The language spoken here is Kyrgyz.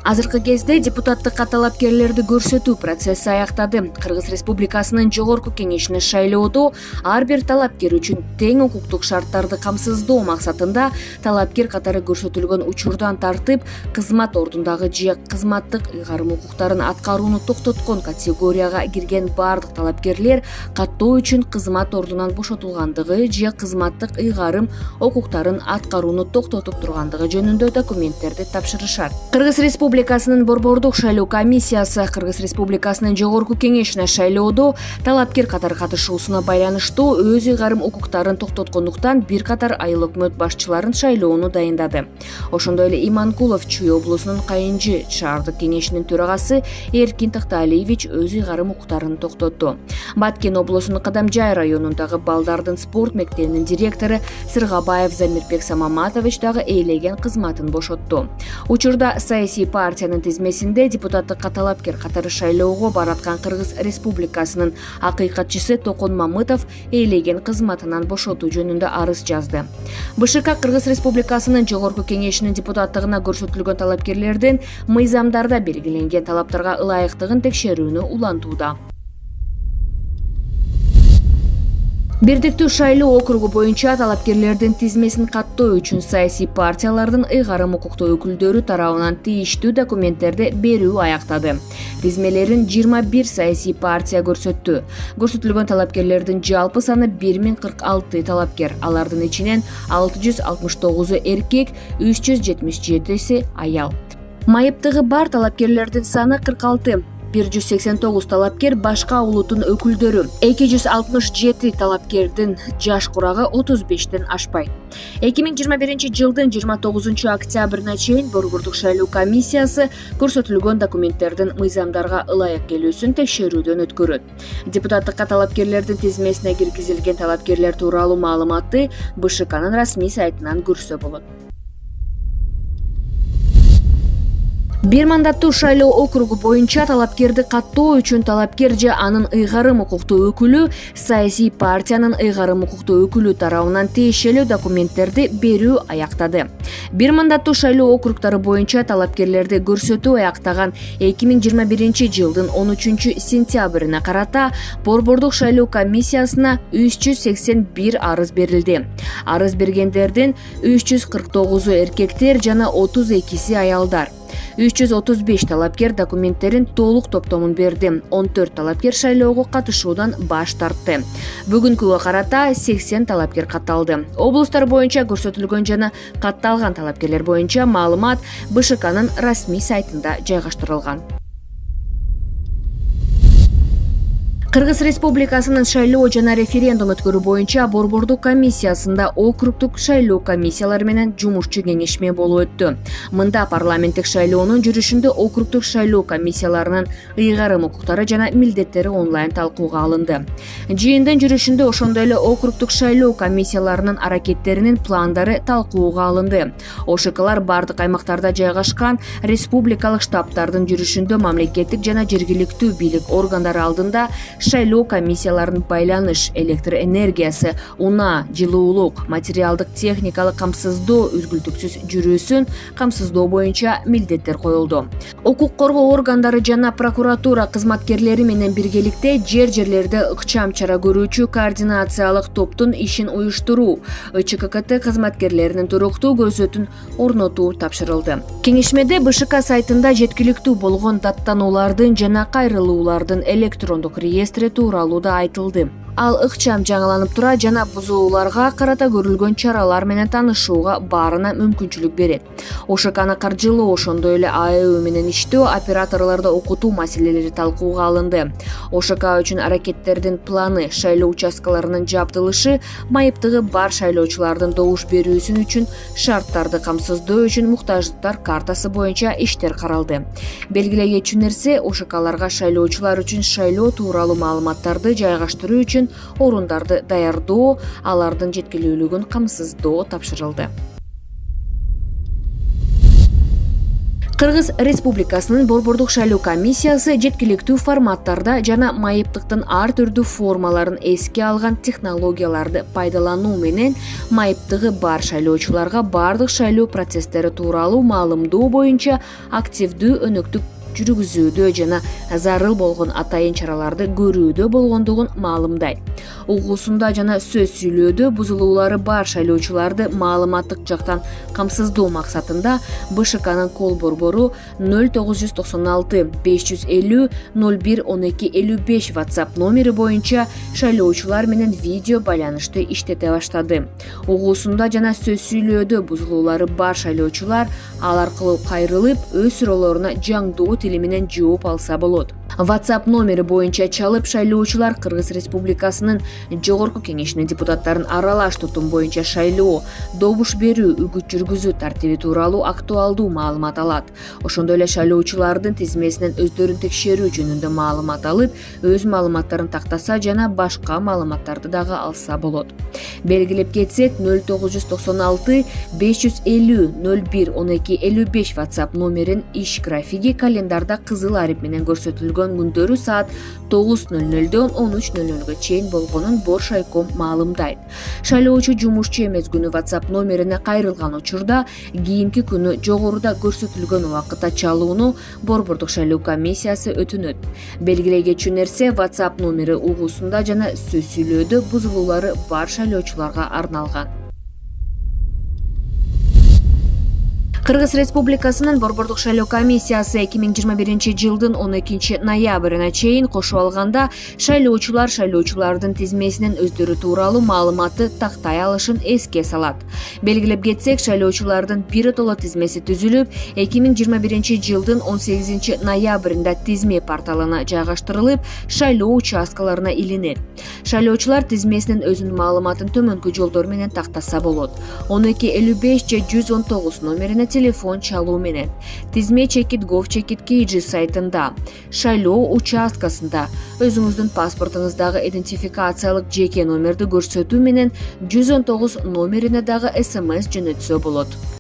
Азыркы кезде депутаттыкка талапкерлерди көрсөтүү процесси аяктады. Кыргыз Республикасынын жогорку кеңешине шайлоодо ар бир талапкер үчүн тең укуктук шарттарды камсыздоо максатында талапкер катары көрсөтүлгөн учурдан тартып кызмат ордундагы же кызматтык ыйгарым укуктарын аткарууну токтоткон категорияга кирген бардык талапкерлер каттоо үчүн кызмат ордунан бошотулгандыгы же кызматтык ыйгарым укуктарын аткарууну токтотуп тургандыгы жөнүндө документтерди тапшырышат. Кыргыз Республикасынын Борбордук шайлоо комиссиясы Кыргыз Республикасынын жогорку кеңешине шайлоодо талапкер катары катышуусуна байланыштуу өз ыйгарым укуктарын токтоткондуктан бир катар айыл өкмөт башчыларын шайлоону дайындады. Ошондой эле Иманкулов Чүй облусунун Кайынчы шаардык кеңешинин төрагасы Эркин Тактаалиевич өз ыйгарым укуктарын токтотту. Баткен облусунун Кадамжай районундагы балдардын спорт мектебинин директору Сыргабаев Замирбек Самаматович дагы ээлеген кызматын бошотту. Учурда саясий партиянын тизмесинде депутаттыкка талапкер катары шайлоого бараткан Кыргыз Республикасынын акыйкатчысы Токон Мамытов ээлеген кызматынан бошотуу жөнүндө арыз жазды. БШК Кыргыз Республикасынын жогорку кеңешинин депутаттыгына көрсөтүлгөн талапкерлердин мыйзамдарда белгиленген талаптарга ылайыктыгын текшерүүнү улантууда. Бирдиктүү шайлоо округу боюнча талапкерлердин тизмесин каттоо үчүн саясий партиялардын ыйгарым укуктуу өкүлдөрү тарабынан тийиштүү документтерди берүү аяктады. Тизмелерин 21 саясий партия көрсөттү. Көрсөтүлгөн талапкерлердин жалпы саны 1046 талапкер. Алардын ичинен 669 эркек, 377 аял. Майыптыгы бар талапкерлердин саны 46. 189 талапкер башка улуттун өкүлдөрү, 267 талапкердин жаш курагы 35тен ашпайт. 2021 жылдын 29 октябрына чейин Борбордук шайлоо комиссиясы көрсөтүлгөн документтердин мыйзамдарга ылайык келүүсүн текшерүүдөн өткөрөт. Депутаттыкка талапкерлердин тизмесине киргизилген талапкерлер тууралуу маалыматты БШКнын расмий сайтынан көрсө болот. Бир мандаттуу шайлоо округу боюнча талапкерди каттоо үчүн талапкер же анын ыйгарым укуктуу өкүлү саясий партиянын ыйгарым укуктуу өкүлү тарабынан тиешелүү документтерди берүү аяктады. Бир мандаттуу шайлоо округтары боюнча талапкерлерди көрсөтүү аяктаган 2021 жылдын 13 сентябрына карата Борбордук шайлоо комиссиясына 381 арыз берилди. Арыз бергендердин 349 эркектер жана 32 аялдар. 335 талапкер документтерин толук топтомун берди. 14 талапкер шайлоого катышуудан баш тартты. Бүгүнкүгө карата 80 талапкер катталды. Облустар боюнча көрсөтүлгөн жана катталган талапкерлер боюнча маалымат БШКнын расмий сайтында жайгаштырылган. Кыргыз Республикасынын шайлоо жана референдум өткөрүү боюнча Борбордук комиссиясында округдук шайлоо комиссиялары менен жумушчу кеңешме болуп өттү. Мында парламенттик шайлоонун жүрүшүндө округдук шайлоо комиссияларынын ыйгарым укуктары жана милдеттери онлайн талкууга алынды. Жыйындын жүрүшүндө ошондой эле округдук шайлоо комиссияларынын аракеттеринин пландары талкууга алынды. ОШКлар бардык аймактарда жайгашкан республикалык штабтардын жүрүшүндө мамлекеттик жана жергиликтүү бийлик органдары алдында шайлоо комиссияларынын байланыш, электр энергиясы, унаа, жылуулук, материалдык техникалык камсыздоо үзгүлтүксүз жүрүүсүн камсыздоо боюнча милдеттер коюлду. Укук коргоо органдары жана прокуратура кызматкерлери менен биргеликте жерлерде ыкчам чара көрүүчү координациялык топтун ишин уюштуруу, ЧККТ кызматкерлеринин туруктуу көзөтүн орнотуу тапшырылды. Кеңешмеде БШК сайтында жеткиликтүү болгон даттануулардын жана кайрылуулардын электрондук реестри тууралуу да айтылды. Ал ыкчам жаңыланып тура жана бузууларга карата көрүлгөн чаралар менен таанышууга баарына мүмкүнчүлүк берет. ОШКны каржылоо, ошондой эле АЭУ менен иштөө, операторлорду окутуу маселелери талкууга алынды. ОШК үчүн аракеттердин планы, шайлоо участкаларынын жабдылышы, майыптыгы бар шайлоочулардын добуш берүүсүн үчүн шарттарды камсыздоо үчүн муктаждыктар картасы боюнча иштер каралды. Белгилей кетчү нерсе, ОШКларга шайлоочулар үчүн шайлоо тууралуу маалыматтарды жайгаштыруу үчүн орундарды даярдоо, алардын жеткилүүлүгүн камсыздоо тапшырылды. Кыргыз Республикасынын Борбордук шайлоо комиссиясы жеткиликтүү форматтарда жана майыптыктын ар түрдүү формаларын эске алган технологияларды пайдалануу менен майыптыгы бар шайлоочуларга бардык шайлоо процесстери тууралуу маалымдоо боюнча активдүү өнөктүк жүргүзүүдө жана зарыл болгон атайын чараларды көрүүдө болгондугун маалымдайт. Угуусунда жана сөз сүйлөөдө бузулуулары бар шайлоочуларды маалыматтык жактан камсыздоо максатында БШКнын кол борбору 0996 550 01 12 55 WhatsApp номери боюнча шайлоочулар менен видео байланышты иштете баштады. Угуусунда жана сөз сүйлөөдө бузулуулары бар шайлоочулар ал аркылуу кайрылып, өз суроолоруна жаңдоо тили менен жооп алса болот. WhatsApp номери боюнча чалып шайлоочулар Кыргыз Республикасынын жогорку кеңешинин депутаттарын аралаш тутум боюнча шайлоо, добуш берүү, үгүт жүргүзүү тартиби тууралуу актуалдуу маалымат алат. Ошондой эле шайлоочулардын тизмесинен өздөрүн текшерүү жөнүндө маалымат алып, өз маалыматтарын тактаса жана башка маалыматтарды дагы алса болот. Белгилеп кетсек, 0996 550 01 12 55 WhatsApp номерин иш графиги календарда кызыл арип менен көрсөтүлгөн күндөрү саат 9:00дон 13:00га чейин болгонун Боршайком маалымдайт. Шайлоочу жумушчу эмес күнү WhatsApp номерине кайрылган учурда кийинки күнү жогоруда көрсөтүлгөн убакытта чалууну Борбордук шайлоо комиссиясы өтүнөт. Белгилей кетчү нерсе, WhatsApp номери угуусунда жана сөз сүйлөөдө бузулуулары бар шайлоочуларга арналган. Кыргыз Республикасынын Борбордук шайлоо комиссиясы 2021-жылдын 12-ноябрына чейин кошуп алганда шайлоочулардын тизмесинен өздөрү тууралуу маалыматты тактай алышын эске салат. Белгилеп кетсек, шайлоочулардын биротоло тизмеси түзүлүп, 2021-жылдын 18-ноябрында тизме порталына жайгаштырылып, шайлоо участкаларына илинет. Шайлоочулар тизмесинен өзүнүн маалыматын төмөнкү жолдор менен тактаса болот. 1255 же 119 номерине телефон чалуу менен, тизме chekit.gov.kg сайтында, шайлоо участкасында, өзүңүздүн паспортуңуздагы идентификациялык жеке номерди көрсөтүү менен 119 номерине дагы СМС жөнөтсө болот.